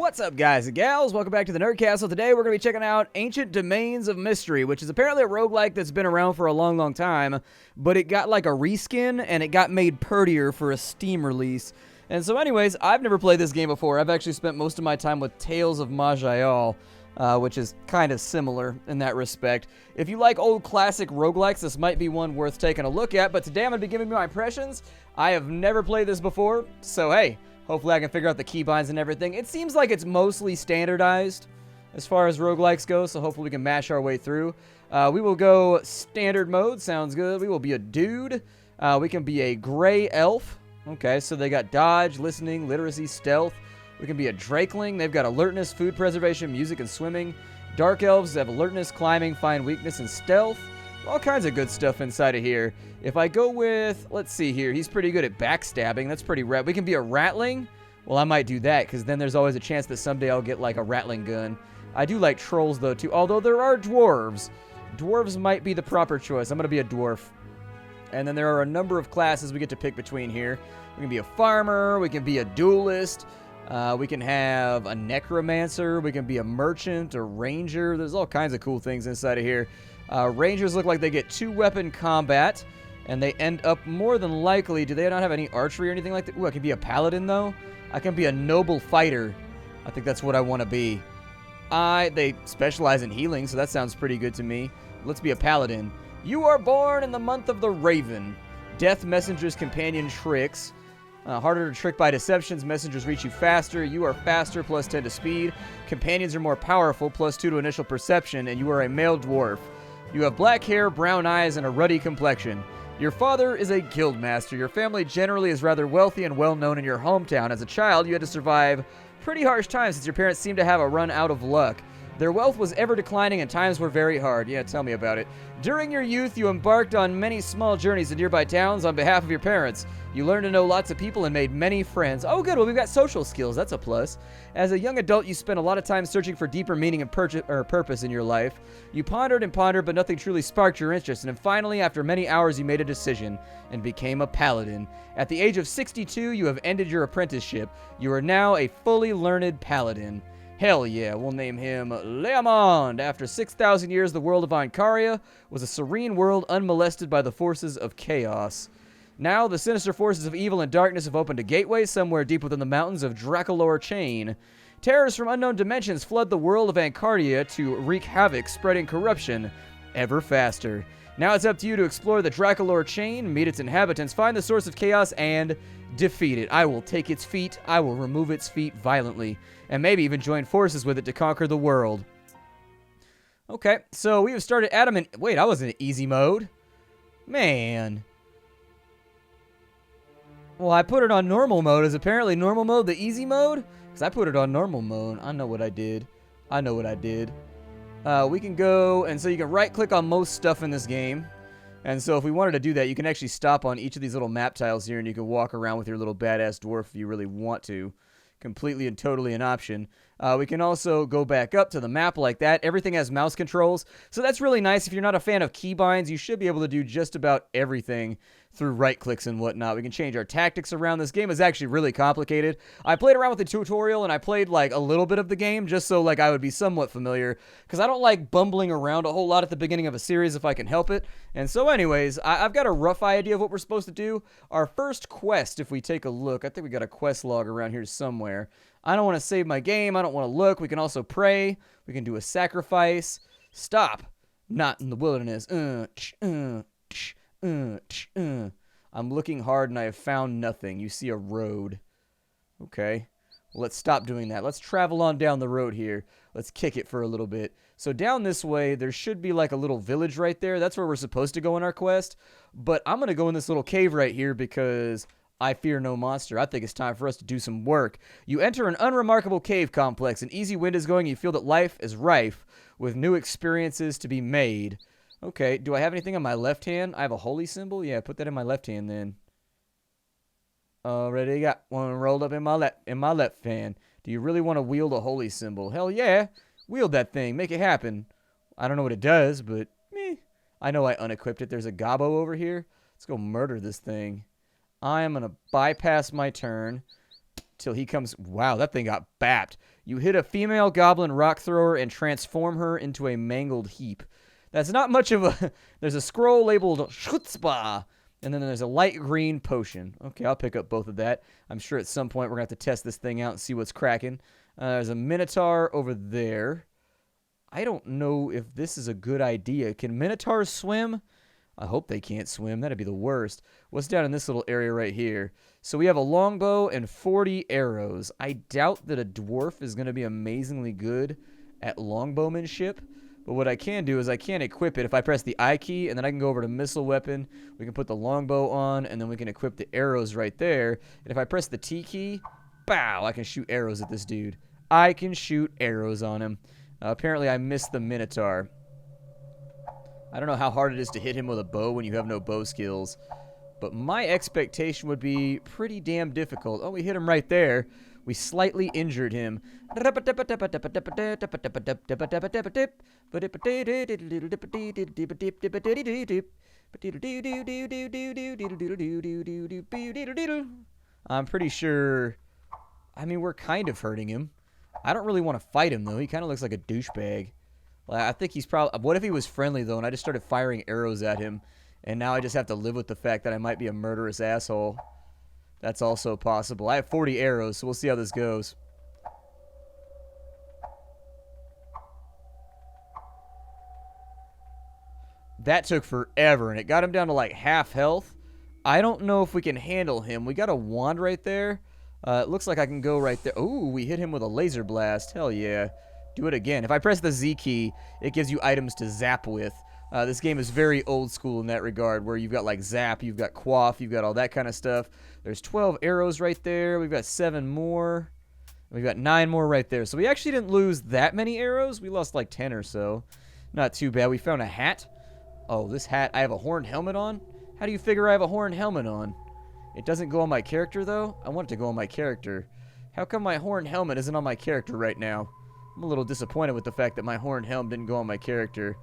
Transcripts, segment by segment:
What's up, guys and gals? Welcome back to the Nerd Castle. Today we're going to be checking out Ancient Domains of Mystery, which is apparently a roguelike that's been around for a long, long time, but it got like a reskin, and it got made purdier for a Steam release. And so anyways, I've never played this game before. I've actually spent most of my time with Tales of Maj'Eyal, which is kind of similar in that respect. If you like old classic roguelikes, this might be one worth taking a look at, but today I'm going to be giving you my impressions. I have never played this before, so hey, hopefully I can figure out the keybinds and everything. It seems like it's mostly standardized as far as roguelikes go, so hopefully we can mash our way through. We will go standard mode, sounds good. We will be a dude. We can be a gray elf. Okay, so they got dodge, listening, literacy, stealth. We can be a drakeling. They've got alertness, food preservation, music, and swimming. Dark elves have alertness, climbing, find weakness, and stealth. All kinds of good stuff inside of here. If I go with, let's see here, he's pretty good at backstabbing. That's pretty rad. We can be a ratling. Well, I might do that, because then there's always a chance that someday I'll get, like, a rattling gun. I do like trolls, though, too, although there are dwarves. Dwarves might be the proper choice. I'm going to be a dwarf. And then there are a number of classes we get to pick between here. We can be a farmer. We can be a duelist. We can have a necromancer. We can be a merchant, a ranger. There's all kinds of cool things inside of here. Rangers look like they get 2-weapon combat, and they end up more than likely. Do they not have any archery or anything like that? Ooh, I can be a paladin, though. I can be a noble fighter. I think that's what I want to be. They specialize in healing, so that sounds pretty good to me. Let's be a paladin. You are born in the month of the Raven. Death Messenger's companion tricks. Harder to trick by deceptions. Messengers reach you faster. You are faster, plus 10 to speed. Companions are more powerful, plus 2 to initial perception, and you are a male dwarf. You have black hair, brown eyes, and a ruddy complexion. Your father is a guildmaster. Your family generally is rather wealthy and well-known in your hometown. As a child, you had to survive pretty harsh times since your parents seemed to have a run out of luck. Their wealth was ever declining and times were very hard. Yeah, tell me about it. During your youth, you embarked on many small journeys to nearby towns on behalf of your parents. You learned to know lots of people and made many friends. Oh, good. Well, we've got social skills. That's a plus. As a young adult, you spent a lot of time searching for deeper meaning and purpose in your life. You pondered and pondered, but nothing truly sparked your interest. And then finally, after many hours, you made a decision and became a paladin. At the age of 62, you have ended your apprenticeship. You are now a fully learned paladin. Hell yeah, we'll name him Leomond. After 6,000 years, the world of Eincaria was a serene world unmolested by the forces of chaos. Now, the sinister forces of evil and darkness have opened a gateway somewhere deep within the mountains of Dracolor Chain. Terrors from unknown dimensions flood the world of Eincaria to wreak havoc, spreading corruption ever faster. Now it's up to you to explore the Dracolor Chain, meet its inhabitants, find the source of chaos, and defeat it. I will take its feet, I will remove its feet violently, and maybe even join forces with it to conquer the world. Okay, so we have started Adom in... Wait, I was in easy mode. Man. Well, I put it on normal mode. Is apparently normal mode the easy mode? Because I put it on normal mode. I know what I did. I know what I did. We can go, and so you can right-click on most stuff in this game. And so if we wanted to do that, you can actually stop on each of these little map tiles here, and you can walk around with your little badass dwarf if you really want to. Completely and totally an option. We can also go back up to the map like that. Everything has mouse controls, so that's really nice. If you're not a fan of keybinds, you should be able to do just about everything through right clicks and whatnot. We can change our tactics around. This game is actually really complicated. I played around with the tutorial, and I played like a little bit of the game just so like I would be somewhat familiar, because I don't like bumbling around a whole lot at the beginning of a series if I can help it. And so anyways, I've got a rough idea of what we're supposed to do. Our first quest, if we take a look, I think we got a quest log around here somewhere. I don't want to save my game. I don't want to look. We can also pray. We can do a sacrifice. Stop. Not in the wilderness. I'm looking hard and I have found nothing. You see a road. Okay. Well, let's stop doing that. Let's travel on down the road here. Let's kick it for a little bit. So down this way, there should be like a little village right there. That's where we're supposed to go in our quest. But I'm going to go in this little cave right here because I fear no monster. I think it's time for us to do some work. You enter an unremarkable cave complex. An easy wind is going. You feel that life is rife with new experiences to be made. Okay, do I have anything on my left hand? I have a holy symbol? Yeah, put that in my left hand then. Already got one rolled up in my left hand. Do you really want to wield a holy symbol? Hell yeah. Wield that thing. Make it happen. I don't know what it does, but meh. I know I unequipped it. There's a gobbo over here. Let's go murder this thing. I am going to bypass my turn. till he comes. Wow, that thing got bapped. You hit a female goblin rock thrower and transform her into a mangled heap. That's not much of a... There's a scroll labeled Schutzba, and then there's a light green potion. Okay, I'll pick up both of that. I'm sure at some point we're going to have to test this thing out and see what's cracking. There's a Minotaur over there. I don't know if this is a good idea. Can Minotaurs swim? I hope they can't swim. That'd be the worst. What's down in this little area right here? So we have a longbow and 40 arrows. I doubt that a dwarf is going to be amazingly good at longbowmanship. But what I can do is I can equip it. If I press the I key, and then I can go over to missile weapon, we can put the longbow on, and then we can equip the arrows right there. And if I press the T key, bow, I can shoot arrows at this dude. I can shoot arrows on him. Apparently I missed the Minotaur. I don't know how hard it is to hit him with a bow when you have no bow skills. But my expectation would be pretty damn difficult. Oh, we hit him right there. We slightly injured him. I'm pretty sure... I mean, we're kind of hurting him. I don't really want to fight him, though. He kind of looks like a douchebag. Like, I think he's probably... What if he was friendly, though, and I just started firing arrows at him, and now I just have to live with the fact that I might be a murderous asshole? That's also possible. I have 40 arrows, so we'll see how this goes. That took forever, and it got him down to, like, half health. I don't know if we can handle him. We got a wand right there. It looks like I can go right there. Ooh, we hit him with a laser blast. Hell yeah. Do it again. If I press the Z key, it gives you items to zap with. This game is very old school in that regard, where you've got like zap, you've got quaff, you've got all that kind of stuff. There's 12 arrows right there. We've got 7 more. We've got 9 more right there. So we actually didn't lose that many arrows. We lost like 10 or so. Not too bad. We found a hat. Oh, this hat. I have a horned helmet on? How do you figure I have a horned helmet on? It doesn't go on my character, though? I want it to go on my character. How come my horned helmet isn't on my character right now? I'm a little disappointed with the fact that my horned helm didn't go on my character.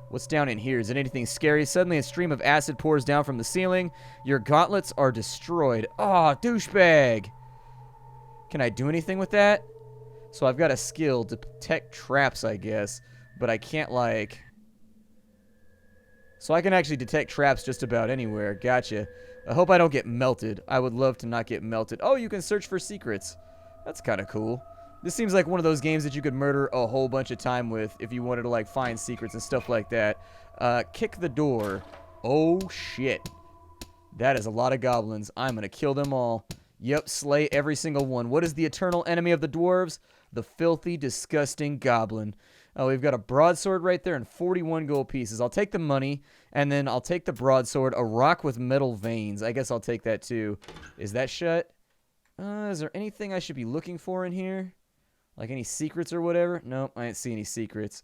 What's down in here? Is it anything scary? Suddenly a stream of acid pours down from the ceiling. Your gauntlets are destroyed. Oh, douchebag! Can I do anything with that? So I've got a skill to detect traps, I guess. But I can't, like... So I can actually detect traps just about anywhere. Gotcha. I hope I don't get melted. I would love to not get melted. Oh, you can search for secrets. That's kind of cool. This seems like one of those games that you could murder a whole bunch of time with if you wanted to, like, find secrets and stuff like that. Kick the door. Oh, shit. That is a lot of goblins. I'm going to kill them all. Yep, slay every single one. What is the eternal enemy of the dwarves? The filthy, disgusting goblin. Oh, we've got a broadsword right there and 41 gold pieces. I'll take the money, and then I'll take the broadsword. A rock with metal veins. I guess I'll take that, too. Is that shut? Is there anything I should be looking for in here? Like any secrets or whatever? Nope, I didn't see any secrets.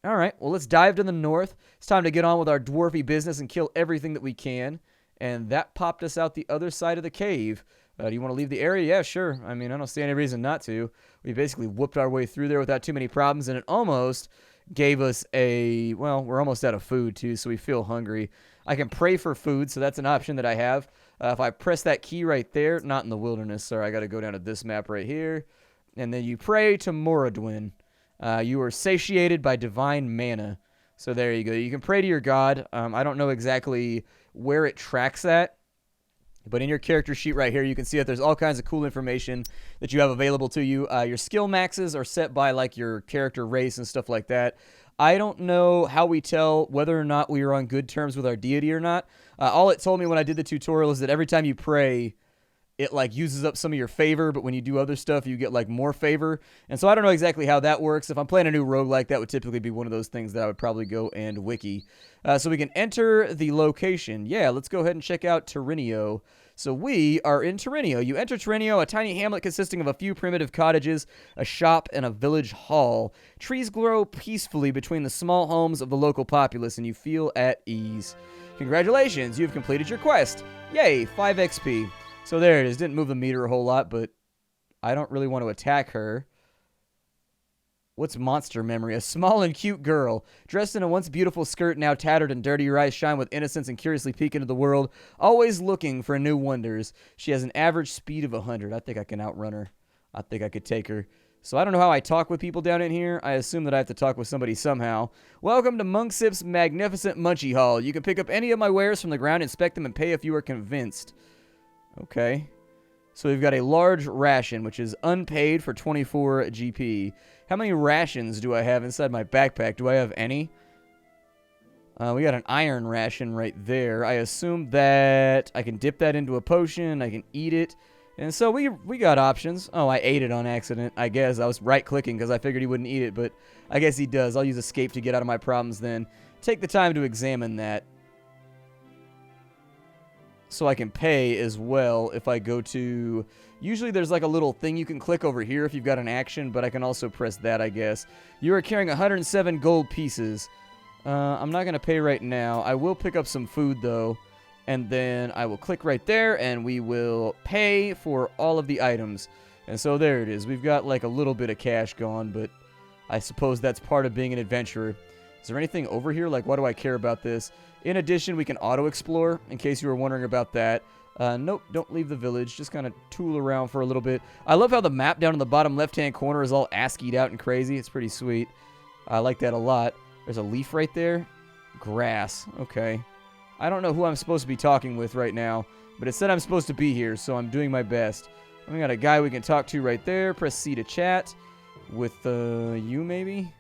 Alright, well, let's dive to the north. It's time to get on with our dwarfy business and kill everything that we can. And that popped us out the other side of the cave. Do you want to leave the area? Yeah, sure. I mean, I don't see any reason not to. We basically whooped our way through there without too many problems, and it almost gave us a... Well, we're almost out of food, too, so we feel hungry. I can pray for food, so that's an option that I have. If I press that key right there... Not in the wilderness, sorry. I got to go down to this map right here. And then you pray to Moradwin. You are satiated by divine mana. So there you go. You can pray to your god. I don't know exactly where it tracks at. But in your character sheet right here, you can see that there's all kinds of cool information that you have available to you. Your skill maxes are set by, like, your character race and stuff like that. I don't know how we tell whether or not we are on good terms with our deity or not. All it told me when I did the tutorial is that every time you pray, it, like, uses up some of your favor, but when you do other stuff, you get, like, more favor. And so I don't know exactly how that works. If I'm playing a new roguelike, that would typically be one of those things that I would probably go and wiki. So we can enter the location. Yeah, let's go ahead and check out Terrinio. So we are in Terrinio. You enter Terrinio, a tiny hamlet consisting of a few primitive cottages, a shop, and a village hall. Trees grow peacefully between the small homes of the local populace, and you feel at ease. Congratulations, you've completed your quest. Yay, 5 XP. So there it is. Didn't move the meter a whole lot, but I don't really want to attack her. What's monster memory? A small and cute girl, dressed in a once beautiful skirt, now tattered and dirty. Her eyes shine with innocence and curiously peek into the world, always looking for new wonders. She has an average speed of 100. I think I can outrun her. I think I could take her. So I don't know how I talk with people down in here. I assume that I have to talk with somebody somehow. Welcome to Monksip's magnificent munchie haul. You can pick up any of my wares from the ground, inspect them, and pay if you are convinced. Okay. So we've got a large ration, which is unpaid for 24 GP. How many rations do I have inside my backpack? Do I have any? We got an iron ration right there. I assume that I can dip that into a potion. I can eat it. And so we got options. Oh, I ate it on accident, I guess. I was right-clicking because I figured he wouldn't eat it, but I guess he does. I'll use escape to get out of my problems then. Take the time to examine that. So I can pay as well if I go to... Usually there's like a little thing you can click over here if you've got an action, but I can also press that, I guess. You are carrying 107 gold pieces. I'm not going to pay right now. I will pick up some food, though. And then I will click right there, and we will pay for all of the items. And so there it is. We've got like a little bit of cash gone, but I suppose that's part of being an adventurer. Is there anything over here? Like, why do I care about this? In addition, we can auto-explore, in case you were wondering about that. Nope, don't leave the village. Just kind of tool around for a little bit. I love how the map down in the bottom left-hand corner is all ASCII'd out and crazy. It's pretty sweet. I like that a lot. There's a leaf right there. Grass. Okay. I don't know who I'm supposed to be talking with right now, but it said I'm supposed to be here, so I'm doing my best. We got a guy we can talk to right there. Press C to chat. With, you maybe?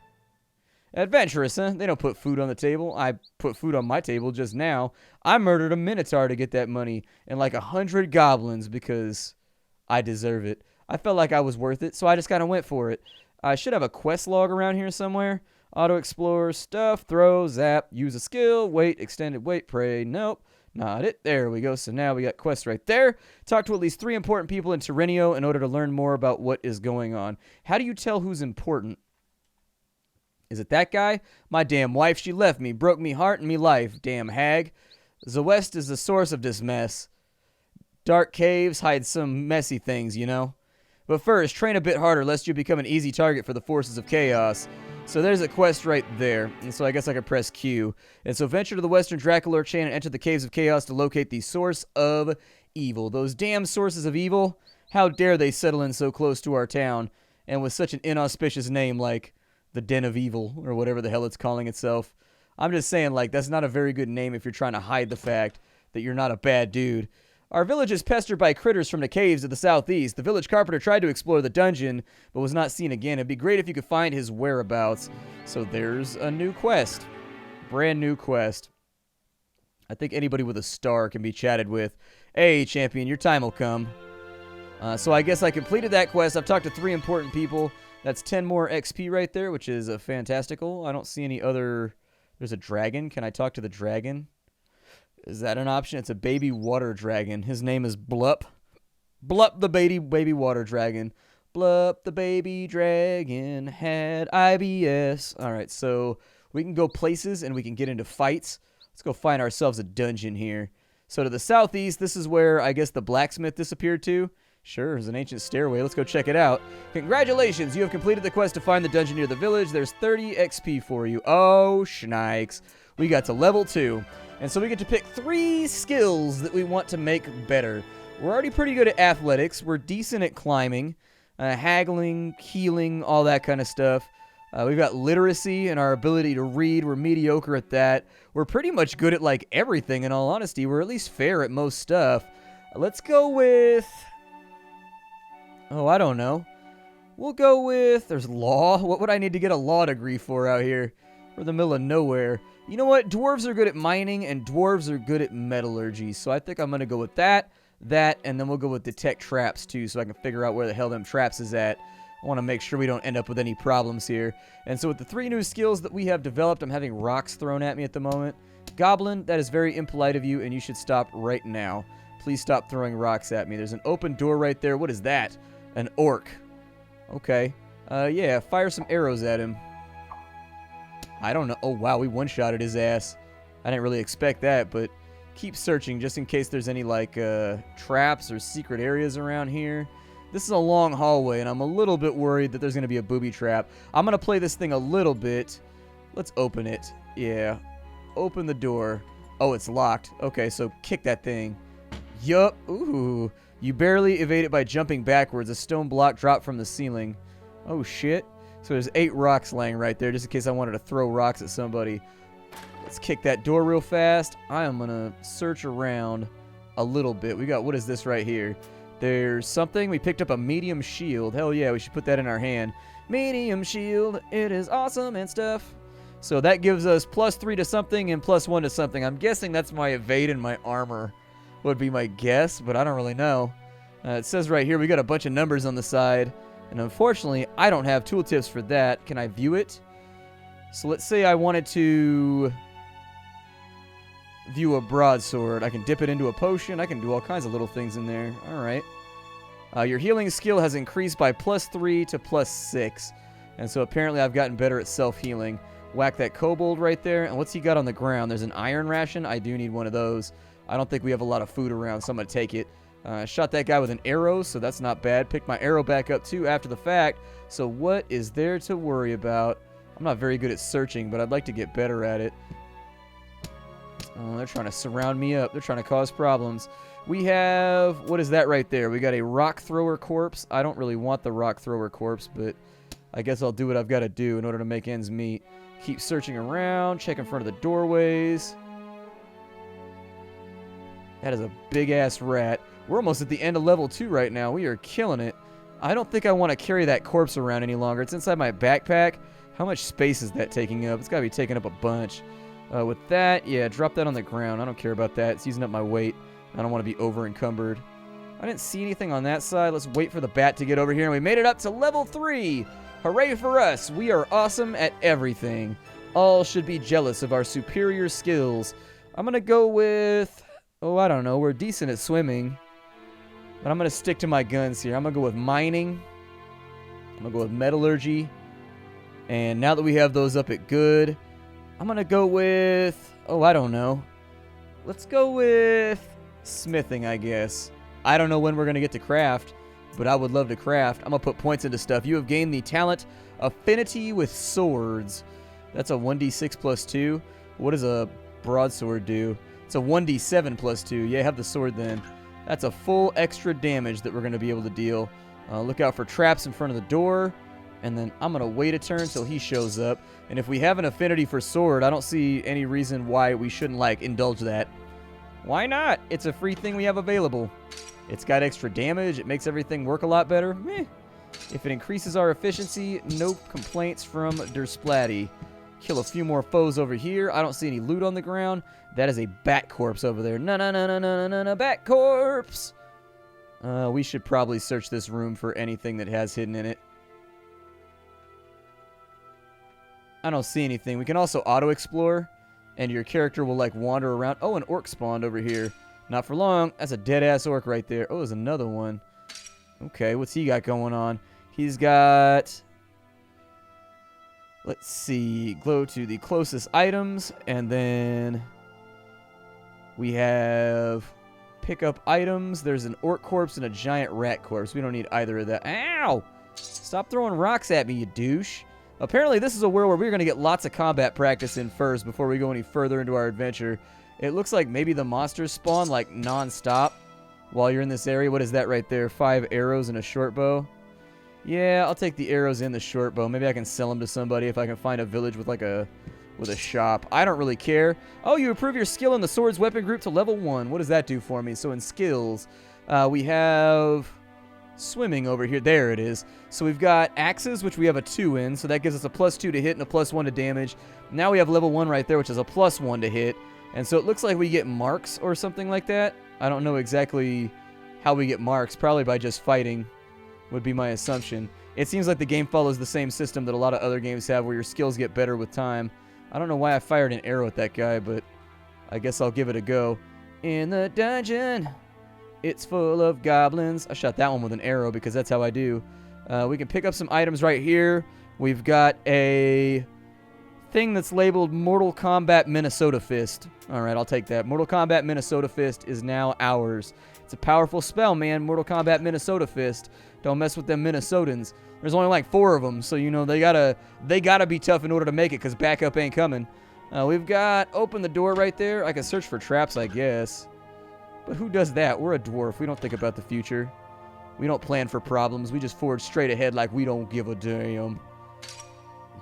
Adventurous, huh? They don't put food on the table. I put food on my table just now. I murdered a minotaur to get that money and like 100 goblins because I deserve it. I felt like I was worth it, so I just kind of went for it. I should have a quest log around here somewhere. Auto-explore, stuff, throw, zap, use a skill, wait, extended wait, pray. Nope, not it. There we go. So now we got quests right there. Talk to at least 3 important people in Terrenio in order to learn more about what is going on. How do you tell who's important? Is it that guy? My damn wife, she left me, broke me heart and me life, damn hag. The west is the source of this mess. Dark caves hide some messy things, you know. But first, train a bit harder lest you become an easy target for the forces of chaos. So there's a quest right there, and so I guess I could press Q. And so venture to the western Draculor chain and enter the caves of chaos to locate the source of evil. Those damn sources of evil, how dare they settle in so close to our town, and with such an inauspicious name like the Den of Evil, or whatever the hell it's calling itself. I'm just saying, like, that's not a very good name if you're trying to hide the fact that you're not a bad dude. Our village is pestered by critters from the caves to the southeast. The village carpenter tried to explore the dungeon, but was not seen again. It'd be great if you could find his whereabouts. So there's a new quest. Brand new quest. I think anybody with a star can be chatted with. Hey, champion, your time will come. So I guess I completed that quest. I've talked to 3 important people. That's 10 more XP right there, which is fantastical. I don't see any other... There's a dragon. Can I talk to the dragon? Is that an option? It's a baby water dragon. His name is Blup. Blup the baby water dragon. Blup the baby dragon had IBS. All right, so we can go places and we can get into fights. Let's go find ourselves a dungeon here. So to the southeast, this is where I guess the blacksmith disappeared to. Sure, there's an ancient stairway. Let's go check it out. Congratulations, you have completed the quest to find the dungeon near the village. There's 30 XP for you. Oh, schnikes. We got to level 2. And so we get to pick 3 skills that we want to make better. We're already pretty good at athletics. We're decent at climbing, haggling, healing, all that kind of stuff. We've got literacy and our ability to read. We're mediocre at that. We're pretty much good at, like, everything, in all honesty. We're at least fair at most stuff. Let's go with... Oh, I don't know. We'll go with... There's law. What would I need to get a law degree for out here? We're in the middle of nowhere. You know what? Dwarves are good at mining, and dwarves are good at metallurgy. So I think I'm going to go with that, and then we'll go with detect traps, too, so I can figure out where the hell them traps is at. I want to make sure we don't end up with any problems here. And so with the 3 new skills that we have developed, I'm having rocks thrown at me at the moment. Goblin, that is very impolite of you, and you should stop right now. Please stop throwing rocks at me. There's an open door right there. What is that? An orc. Okay. Yeah, fire some arrows at him. I don't know. Oh, wow, we one-shotted his ass. I didn't really expect that, but keep searching just in case there's any, like, traps or secret areas around here. This is a long hallway, and I'm a little bit worried that there's going to be a booby trap. I'm going to play this thing a little bit. Let's open it. Yeah. Open the door. Oh, it's locked. Okay, so kick that thing. Yup. Ooh. You barely evade it by jumping backwards. A stone block dropped from the ceiling. Oh, shit. So there's 8 rocks laying right there, just in case I wanted to throw rocks at somebody. Let's kick that door real fast. I am going to search around a little bit. We got, what is this right here? There's something. We picked up a medium shield. Hell yeah, we should put that in our hand. Medium shield. It is awesome and stuff. So that gives us +3 to something and +1 to something. I'm guessing that's my evade and my armor would be my guess, but I don't really know. It says right here we got a bunch of numbers on the side. And unfortunately, I don't have tooltips for that. Can I view it? So let's say I wanted to view a broadsword. I can dip it into a potion. I can do all kinds of little things in there. All right. Your healing skill has increased by +3 to +6. And so apparently I've gotten better at self-healing. Whack that kobold right there. And what's he got on the ground? There's an iron ration. I do need one of those. I don't think we have a lot of food around, so I'm going to take it. Shot that guy with an arrow, so that's not bad. Picked my arrow back up, too, after the fact. So what is there to worry about? I'm not very good at searching, but I'd like to get better at it. Oh, they're trying to surround me up. They're trying to cause problems. We have... What is that right there? We got a rock thrower corpse. I don't really want the rock thrower corpse, but I guess I'll do what I've got to do in order to make ends meet. Keep searching around. Check in front of the doorways. That is a big-ass rat. We're almost at the end of level 2 right now. We are killing it. I don't think I want to carry that corpse around any longer. It's inside my backpack. How much space is that taking up? It's got to be taking up a bunch. With that, yeah, drop that on the ground. I don't care about that. It's using up my weight. I don't want to be over-encumbered. I didn't see anything on that side. Let's wait for the bat to get over here. And we made it up to level 3. Hooray for us. We are awesome at everything. All should be jealous of our superior skills. I'm going to go with... Oh, I don't know. We're decent at swimming. But I'm going to stick to my guns here. I'm going to go with mining. I'm going to go with metallurgy. And now that we have those up at good, I'm going to go with... Oh, I don't know. Let's go with smithing, I guess. I don't know when we're going to get to craft, but I would love to craft. I'm going to put points into stuff. You have gained the talent Affinity with Swords. That's a 1d6 plus 2. What does a broadsword do? It's a 1d7 plus 2. Yeah, have the sword then. That's a full extra damage that we're going to be able to deal. Look out for traps in front of the door. And then I'm going to wait a turn until he shows up. And if we have an affinity for sword, I don't see any reason why we shouldn't, indulge that. Why not? It's a free thing we have available. It's got extra damage. It makes everything work a lot better. Meh. If it increases our efficiency, no complaints from Der Splatty. Kill a few more foes over here. I don't see any loot on the ground. That is a bat corpse over there. No, bat corpse. We should probably search this room for anything that has hidden in it. I don't see anything. We can also auto-explore, and your character will, wander around. Oh, an orc spawned over here. Not for long. That's a dead-ass orc right there. Oh, there's another one. Okay, what's he got going on? He's got... Let's see. Go to the closest items, and then we have pick up items. There's an orc corpse and a giant rat corpse. We don't need either of that. Ow! Stop throwing rocks at me, you douche. Apparently, this is a world where we're going to get lots of combat practice in first before we go any further into our adventure. It looks like maybe the monsters spawn, non-stop while you're in this area. What is that right there? 5 arrows and a short bow? Yeah, I'll take the arrows and the short bow. Maybe I can sell them to somebody if I can find a village with, with a shop. I don't really care. Oh, you improve your skill in the swords weapon group to level 1. What does that do for me? So in skills, we have... swimming over here. There it is. So we've got axes, which we have a 2 in, so that gives us a +2 to hit and a +1 to damage. Now we have level 1 right there, which is a +1 to hit. And so it looks like we get marks or something like that. I don't know exactly how we get marks. Probably by just fighting would be my assumption. It seems like the game follows the same system that a lot of other games have, where your skills get better with time. I don't know why I fired an arrow at that guy, but I guess I'll give it a go. In the dungeon... It's full of goblins. I shot that one with an arrow because that's how I do. We can pick up some items right here. We've got a thing that's labeled Mortal Kombat Minnesota Fist. All right, I'll take that. Mortal Kombat Minnesota Fist is now ours. It's a powerful spell, man. Mortal Kombat Minnesota Fist. Don't mess with them Minnesotans. There's only like 4 of them, so you know they gotta be tough in order to make it, because backup ain't coming. We've got open the door right there. I can search for traps, I guess. But who does that? We're a dwarf. We don't think about the future. We don't plan for problems. We just forge straight ahead like we don't give a damn.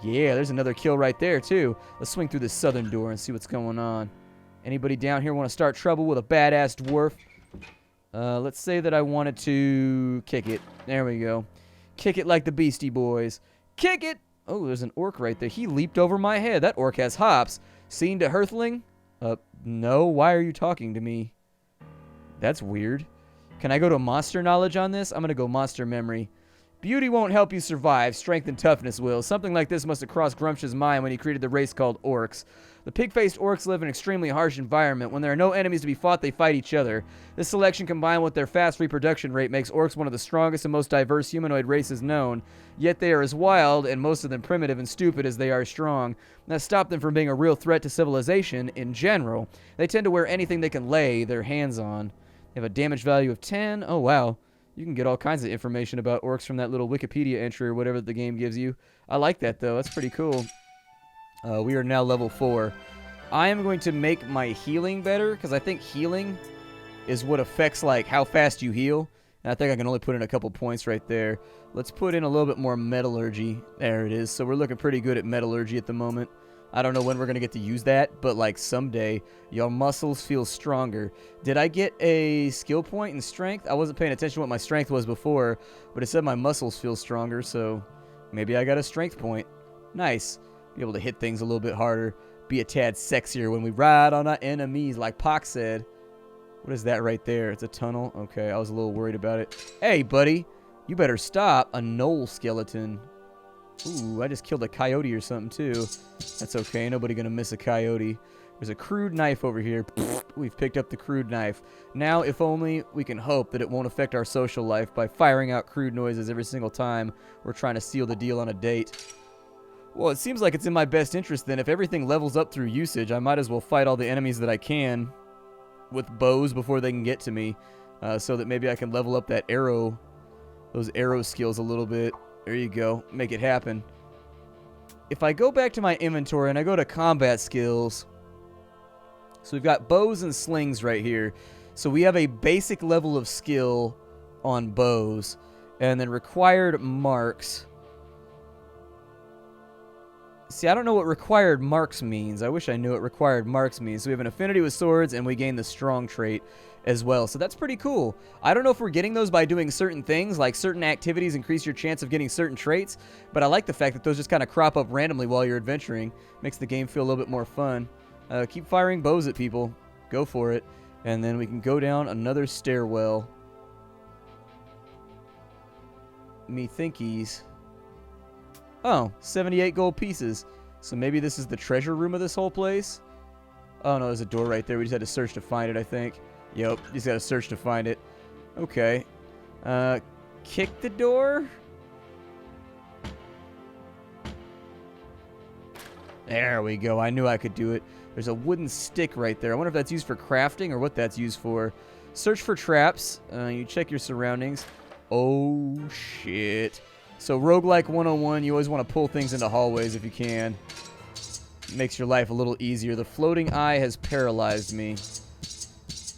Yeah, there's another kill right there, too. Let's swing through this southern door and see what's going on. Anybody down here want to start trouble with a badass dwarf? Let's say that I wanted to kick it. There we go. Kick it like the Beastie Boys. Kick it! Oh, there's an orc right there. He leaped over my head. That orc has hops. Seen to Hearthling? No. Why are you talking to me? That's weird. Can I go to monster knowledge on this? I'm going to go monster memory. Beauty won't help you survive. Strength and toughness will. Something like this must have crossed Grumpsh's mind when he created the race called orcs. The pig-faced orcs live in an extremely harsh environment. When there are no enemies to be fought, they fight each other. This selection, combined with their fast reproduction rate, makes orcs one of the strongest and most diverse humanoid races known. Yet they are as wild, and most of them primitive and stupid, as they are strong. That stopped them from being a real threat to civilization in general. They tend to wear anything they can lay their hands on. They have a damage value of 10. Oh, wow. You can get all kinds of information about orcs from that little Wikipedia entry or whatever the game gives you. I like that, though. That's pretty cool. We are now level 4. I am going to make my healing better, because I think healing is what affects, like, how fast you heal. And I think I can only put in a couple points right there. Let's put in a little bit more metallurgy. There it is. So we're looking pretty good at metallurgy at the moment. I don't know when we're going to get to use that, but, like, someday your muscles feel stronger. Did I get a skill point in strength? I wasn't paying attention to what my strength was before, but it said my muscles feel stronger, so maybe I got a strength point. Nice. Be able to hit things a little bit harder. Be a tad sexier when we ride on our enemies, like Pac said. What is that right there? It's a tunnel? Okay, I was a little worried about it. Hey, buddy, you better stop. A knoll skeleton. Ooh, I just killed a coyote or something, too. That's okay. Nobody gonna miss a coyote. There's a crude knife over here. We've picked up the crude knife. Now, if only we can hope that it won't affect our social life by firing out crude noises every single time we're trying to seal the deal on a date. Well, it seems like it's in my best interest, then. If everything levels up through usage, I might as well fight all the enemies that I can with bows before they can get to me, so that maybe I can level up that arrow, those arrow skills a little bit. There you go. Make it happen. If I go back to my inventory and I go to combat skills, so we've got bows and slings right here. So we have a basic level of skill on bows, and then required marks. See, I don't know what required marks means. I wish I knew what required marks means. So we have an affinity with swords, and we gain the strong trait as well. So that's pretty cool. I don't know if we're getting those by doing certain things, like certain activities increase your chance of getting certain traits, but I like the fact that those just kind of crop up randomly while you're adventuring. Makes the game feel a little bit more fun. Keep firing bows at people. Go for it. And then we can go down another stairwell. Methinkies. Oh, 78 gold pieces. So maybe this is the treasure room of this whole place? Oh, no, there's a door right there. We just had to search to find it, I think. Yep, just got to search to find it. Okay. Kick the door? There we go. I knew I could do it. There's a wooden stick right there. I wonder if that's used for crafting or what that's used for. Search for traps. You check your surroundings. Oh, shit. So, Roguelike 101, you always want to pull things into hallways if you can. It makes your life a little easier. The floating eye has paralyzed me.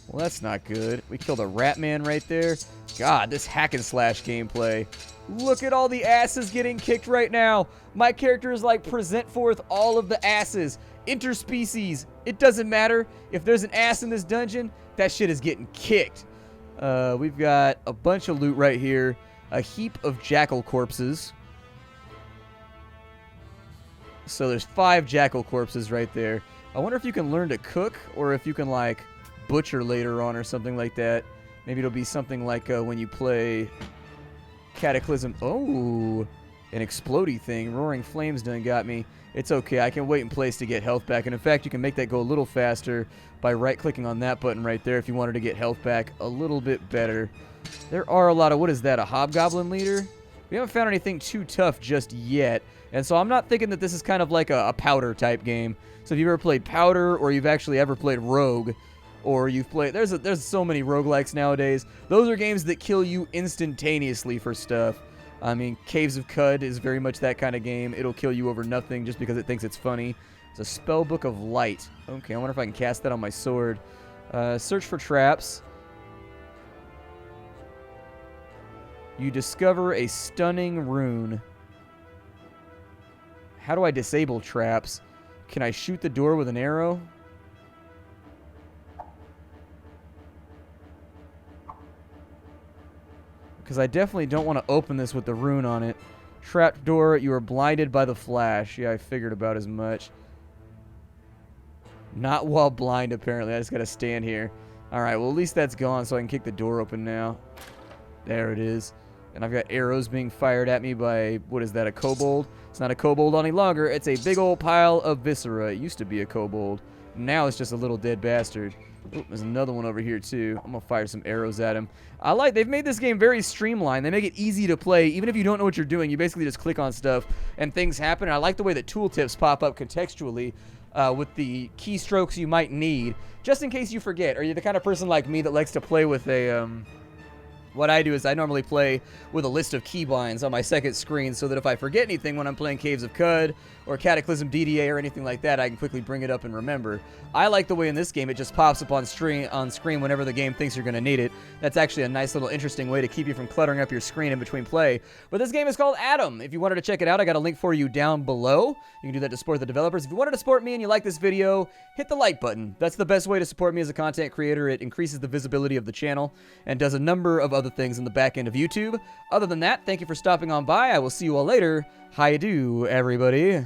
Well, that's not good. We killed a rat man right there. God, this hack and slash gameplay. Look at all the asses getting kicked right now. My character is like, present forth all of the asses. Interspecies. It doesn't matter. If there's an ass in this dungeon, that shit is getting kicked. We've got a bunch of loot right here. A heap of jackal corpses. So there's 5 jackal corpses right there. I wonder if you can learn to cook or if you can, like, butcher later on or something like that. Maybe it'll be something like when you play Cataclysm. Oh, an explodey thing. Roaring Flames done got me. It's okay. I can wait in place to get health back. And in fact, you can make that go a little faster by right-clicking on that button right there if you wanted to get health back a little bit better. There are a lot of... What is that? A hobgoblin leader? We haven't found anything too tough just yet. And so I'm not thinking that this is kind of like a powder type game. So if you've ever played powder or you've actually ever played rogue or you've played... There's so many roguelikes nowadays. Those are games that kill you instantaneously for stuff. I mean, Caves of Cud is very much that kind of game. It'll kill you over nothing just because it thinks it's funny. It's a spell book of light. Okay, I wonder if I can cast that on my sword. Search for traps. You discover a stunning rune. How do I disable traps? Can I shoot the door with an arrow? Because I definitely don't want to open this with the rune on it. Trapped door, you are blinded by the flash. Yeah, I figured about as much. Not while blind, apparently. I just got to stand here. Alright, well, at least that's gone, so I can kick the door open now. There it is. And I've got arrows being fired at me by, what is that, a kobold? It's not a kobold any longer. It's a big old pile of viscera. It used to be a kobold. Now it's just a little dead bastard. Ooh, there's another one over here, too. I'm going to fire some arrows at him. They've made this game very streamlined. They make it easy to play. Even if you don't know what you're doing, you basically just click on stuff and things happen. And I like the way that tooltips pop up contextually with the keystrokes you might need, just in case you forget. Are you the kind of person like me that likes to play with a... What I do is I normally play with a list of keybinds on my second screen so that if I forget anything when I'm playing Caves of Cud or Cataclysm DDA or anything like that, I can quickly bring it up and remember. I like the way in this game it just pops up on screen whenever the game thinks you're going to need it. That's actually a nice little interesting way to keep you from cluttering up your screen in between play. But this game is called Adom. If you wanted to check it out, I got a link for you down below. You can do that to support the developers. If you wanted to support me and you like this video, hit the like button. That's the best way to support me as a content creator. It increases the visibility of the channel and does a number of other things in the back end of YouTube. Other than that, thank you for stopping on by. I will see you all later. How you do, everybody?